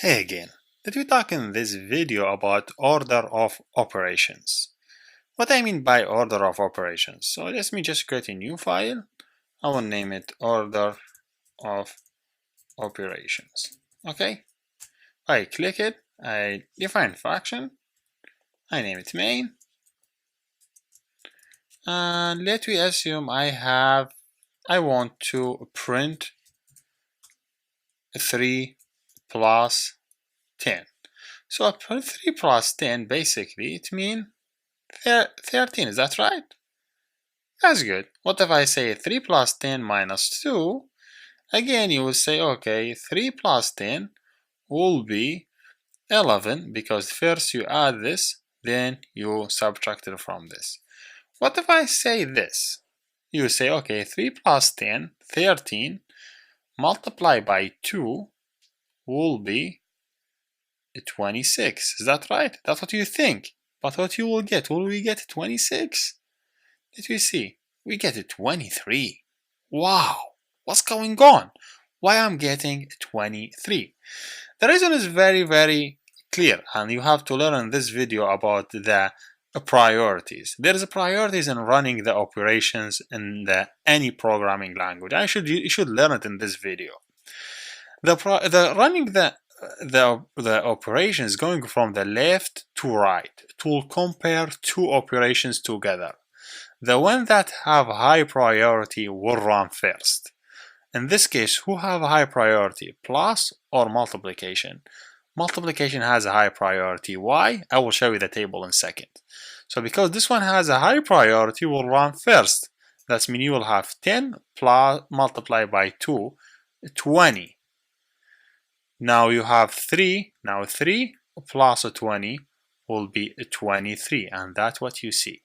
Hey again, let me talk in this video about order of operations. What I mean by order of operations. So let me just create a new file. I will name it order of operations. Okay, I click it, I define function, I name it main, and let me assume I want to print 3 plus 10. So 3 plus 10 basically it means 13, is that right? That's good. What if I say 3 plus 10 minus 2? Again, you will say, okay, 3 plus 10 will be 11 because first you add this, then you subtract it from this. What if I say this? You say, okay, 3 plus 10, 13, multiplied by 2 will be 26. Is that right? That's what you think. But what you will get? Will we get 26? Let me see. We get a 23. Wow, what's going on? Why I'm getting 23? The reason is very clear, and you have to learn in this video about the priorities. There is priorities in running the operations in any programming language. You should learn it in this video. Running the operations going from the left to right. It will compare two operations together. The one that have high priority will run first. In this case, who have a high priority, plus or multiplication? Multiplication has a high priority. Why? I will show you the table in a second. So because this one has a high priority, will run first. That means you will have 10 plus multiplied by 2, 20. Now you have 3. Now 3 plus 20 will be 23, and that's what you see.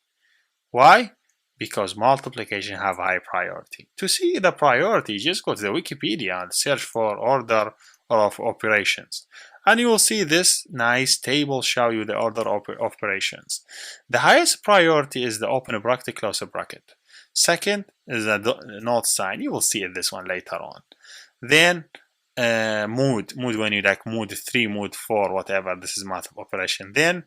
Why? Because multiplication have high priority. To see the priority, just go to the Wikipedia and search for order of operations. And you will see this nice table show you the order of operations. The highest priority is the open bracket, close bracket. Second is the not sign. You will see this one later on. Then mode when you like mode 3, mode 4, whatever. This is math operation. Then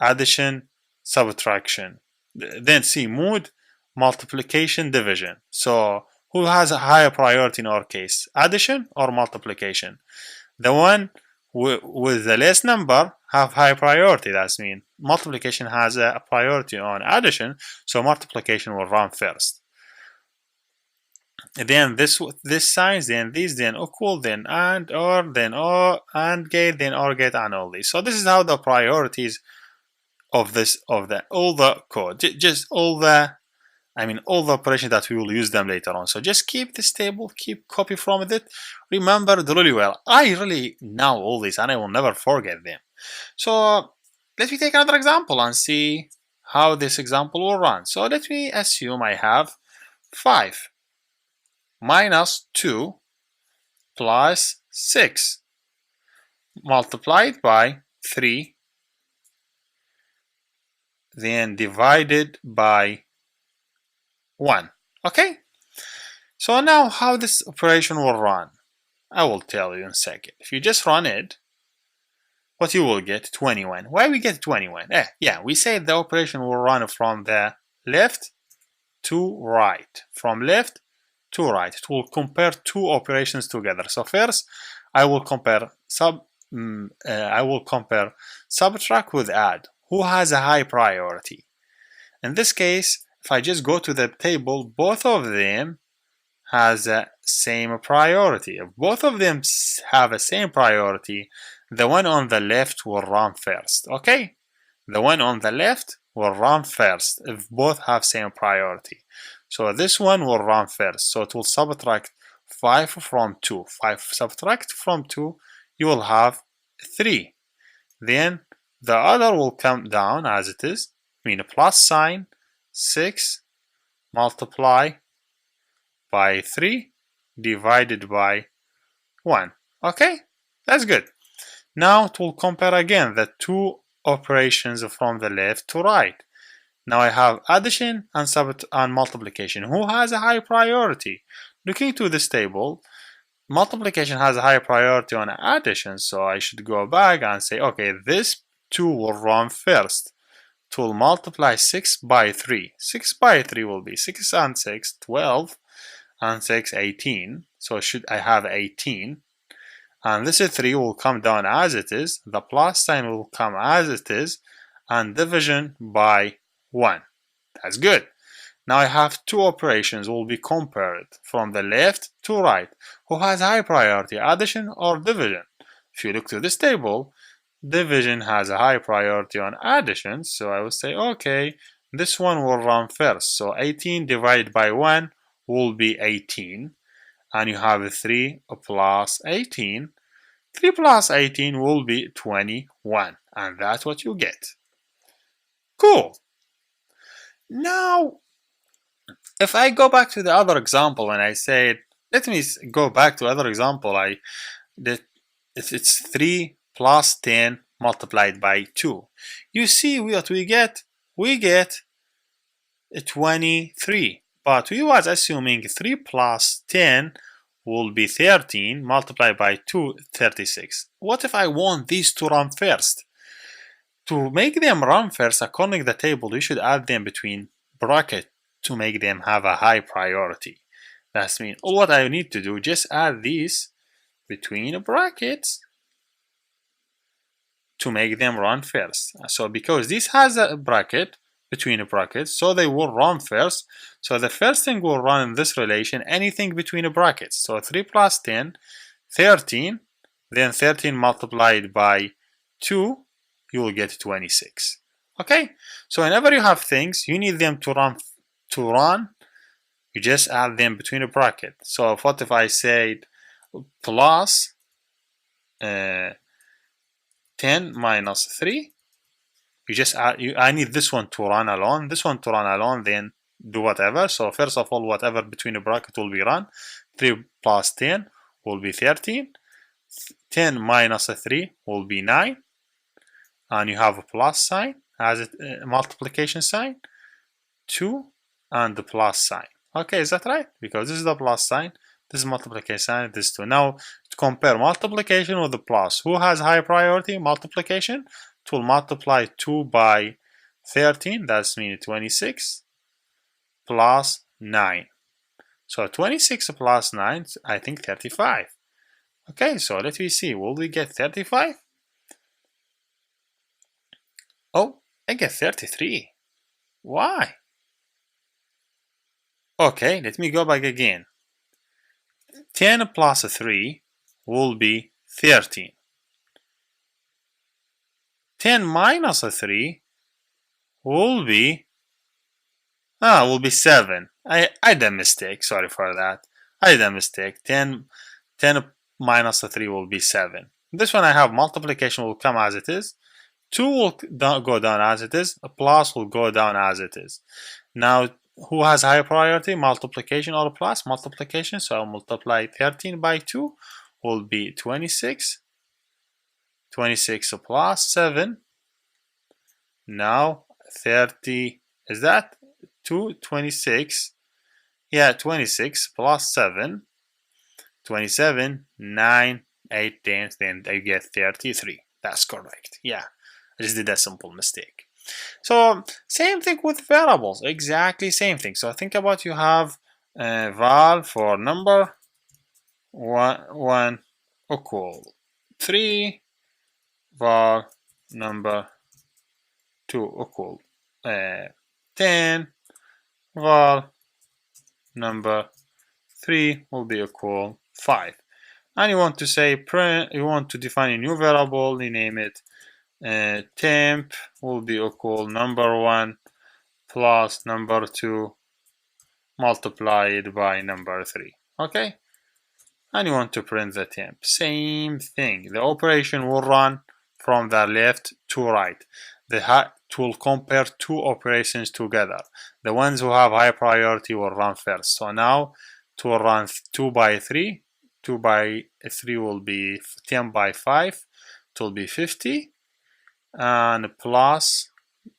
addition, subtraction. Then see mode, multiplication, division. So who has a higher priority in our case, addition or multiplication? The one with the less number have high priority. That means multiplication has a priority on addition, so multiplication will run first. Then this signs, then these, then equal, then and, or, then or, and gate, then or gate, and all these. So this is how the priorities of all the code, just all the operations that we will use them later on. So just keep this table, keep copy from it. Remember it really well. I really know all this and I will never forget them. So let me take another example and see how this example will run. So let me assume I have 5 minus 2 plus 6 multiplied by 3, then divided by 1. Okay, so now how this operation will run, I will tell you in a second. If you just run it, what you will get, 21. Why we get 21? Yeah, we say the operation will run from the left to right. From left to right. It will compare two operations together. So first, I will compare subtract with add. Who has a high priority? In this case, if I just go to the table, both of them has the same priority. If both of them have the same priority, the one on the left will run first. Okay? The one on the left will run first if both have same priority. So this one will run first. So it will subtract 5 from 2. 5 subtract from 2, you will have 3. Then the other will come down as it is, mean a plus sign, 6 multiply by 3 divided by 1. Okay, that's good. Now it will compare again the two operations from the left to right. Now I have addition and multiplication. Who has a high priority? Looking to this table, multiplication has a high priority on addition, so I should go back and say, okay, this 2 will run first. 2 will multiply 6 by 3. 6 by 3 will be 6 and 6, 12, and 6, 18. So should I have 18? And this 3 will come down as it is. The plus sign will come as it is. And division by 1. That's good. Now I have two operations will be compared from the left to right. Who has high priority, addition or division? If you look to this table, division has a high priority on addition, so I will say, okay, this one will run first. So 18 divided by 1 will be 18, and you have 3 plus 18. 3 plus 18 will be 21, and that's what you get. Cool. Now, if I go back to the other example and I said, let me go back to other example, it's 3 plus 10 multiplied by 2. You see what we get? We get 23. But we was assuming 3 plus 10 will be 13 multiplied by 2, 36. What if I want these to run first? To make them run first, according to the table, you should add them between brackets to make them have a high priority. That means all what I need to do, just add these between brackets to make them run first. So because this has a bracket between brackets, so they will run first. So the first thing will run in this relation, anything between brackets. So 3 plus 10, 13, then 13 multiplied by 2, you will get 26. Okay, so whenever you have things, you need them to run, you just add them between a bracket. So what if I said plus 10 minus 3? You just add, I need this one to run alone, this one to run alone, then do whatever. So first of all, whatever between a bracket will be run. 3 plus 10 will be 13. 10 minus 3 will be 9. And you have a plus sign as a multiplication sign. 2 and the plus sign. Okay, is that right? Because this is the plus sign, this is multiplication sign, this 2. Now, to compare multiplication with the plus, who has high priority? Multiplication. It will multiply 2 by 13, that's means 26, plus 9. So 26 plus 9, I think 35. Okay, so let me see, will we get 35? Oh, I get 33. Why? Okay, let me go back again. 10 plus 3 will be 13. 10 minus 3 will be 7. I did a mistake, sorry for that. I did a mistake. 10 minus 3 will be 7. This one I have multiplication will come as it is. 2 will go down as it is. A plus will go down as it is. Now, who has higher priority? Multiplication or plus? Multiplication. So I'll multiply 13 by 2 will be 26. 26 plus 7. Now 30. Is that 2? 26. Yeah, 26 plus 7. 27, 9, 8, 10. Then I get 33. That's correct. Yeah, I just did a simple mistake. So same thing with variables, exactly same thing. So think about you have val for number 1 equal 3, val number 2 equal 10, val number 3 will be equal 5. And you want to say print, you want to define a new variable, you name it temp will be equal number 1 plus number 2 multiplied by number 3. Okay, and you want to print the temp. Same thing, the operation will run from the left to right. It will compare two operations together. The ones who have high priority will run first. So now it will run 2 by 3. 2 by 3 will be 10 by 5. It will be 50. And plus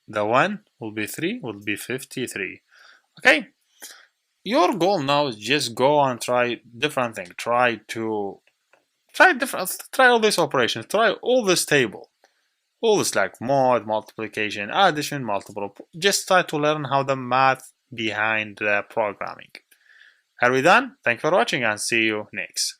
the 1 will be 3, will be 53. Okay, Your goal now is just go and try different things. Try all these operations. Try all this table. All this like mod, multiplication, addition, multiple. Just try to learn how the math behind the programming. Are we done? Thank you for watching and see you next.